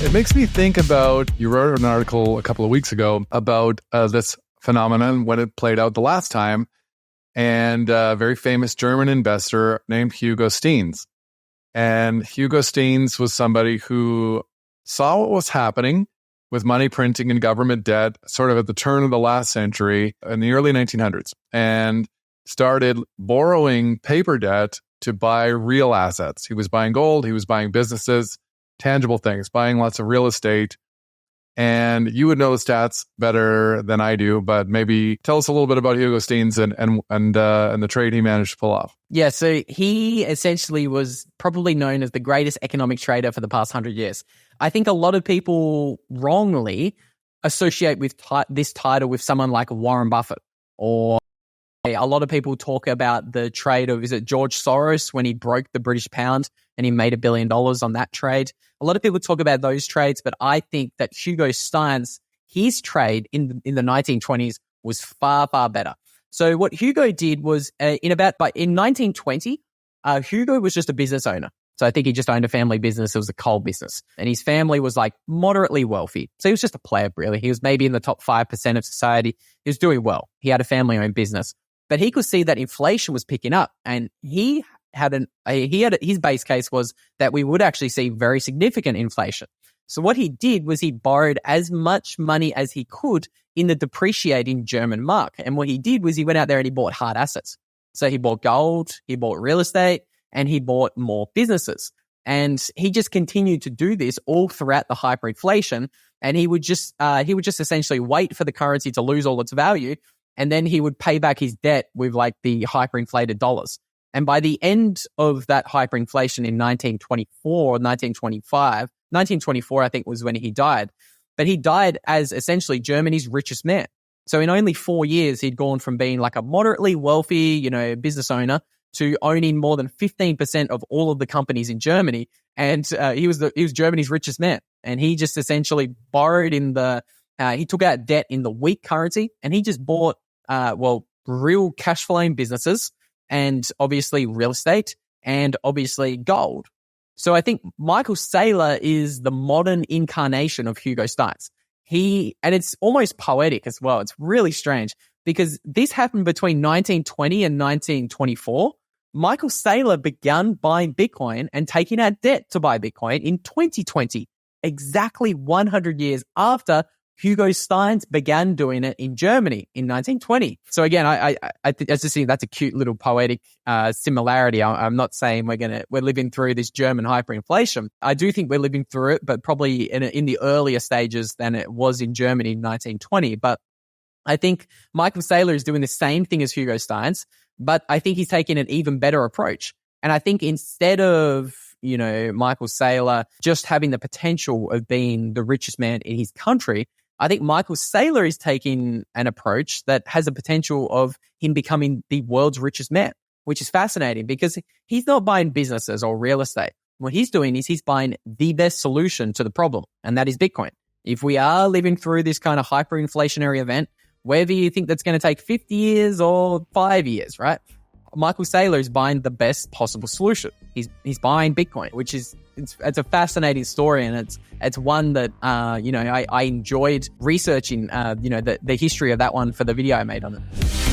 It makes me think about, you wrote an article a couple of weeks ago about this phenomenon when it played out the last time, and a very famous German investor named Hugo Steins. And Hugo Steins was somebody who saw what was happening with money printing and government debt sort of at the turn of the last century in the early 1900s, and started borrowing paper debt to buy real assets. He was buying gold, he was buying businesses, tangible things, buying lots of real estate. And you would know the stats better than I do, but maybe tell us a little bit about Hugo Steins and the trade he managed to pull off. Yeah, so he essentially was probably known as the greatest economic trader for the past 100 years. I think a lot of people wrongly associate with this title with someone like Warren Buffett, or a lot of people talk about the trade of, is it George Soros, when he broke the British pound and he made $1 billion on that trade. A lot of people talk about those trades, but I think that Hugo Steins, his trade in the 1920s was far, far better. So what Hugo did was in 1920, Hugo was just a business owner. So I think he just owned a family business. It was a coal business. And his family was like moderately wealthy. So he was just a player, really. He was maybe in the top 5% of society. He was doing well. He had a family-owned business. But he could see that inflation was picking up, and his base case was that we would actually see very significant inflation. So what he did was he borrowed as much money as he could in the depreciating German mark. And what he did was he went out there and he bought hard assets. So he bought gold, he bought real estate, and he bought more businesses. And he just continued to do this all throughout the hyperinflation. And he would just essentially wait for the currency to lose all its value, and then he would pay back his debt with like the hyperinflated dollars. And by the end of that hyperinflation in 1924 or 1924, I think was when he died. But he died as essentially Germany's richest man. So in only 4 years, he'd gone from being like a moderately wealthy, business owner to owning more than 15% of all of the companies in Germany. And he was Germany's richest man. And he just essentially borrowed he took out debt in the weak currency, and he just bought, real cash flowing businesses, and obviously real estate, and obviously gold. So I think Michael Saylor is the modern incarnation of Hugo Steins. And it's almost poetic as well. It's really strange because this happened between 1920 and 1924. Michael Saylor began buying Bitcoin and taking out debt to buy Bitcoin in 2020, exactly 100 years after Hugo Steins began doing it in Germany in 1920. So again, I just think that's a cute little poetic similarity. I'm not saying we're living through this German hyperinflation. I do think we're living through it, but probably in the earlier stages than it was in Germany in 1920. But I think Michael Saylor is doing the same thing as Hugo Steins, but I think he's taking an even better approach. And I think instead of Michael Saylor just having the potential of being the richest man in his country, I think Michael Saylor is taking an approach that has a potential of him becoming the world's richest man, which is fascinating because he's not buying businesses or real estate. What he's doing is he's buying the best solution to the problem, and that is Bitcoin. If we are living through this kind of hyperinflationary event, whether you think that's going to take 50 years or 5 years, right? Michael Saylor is buying the best possible solution. He's buying Bitcoin, which is it's a fascinating story, and it's one that I enjoyed researching the history of that one for the video I made on it.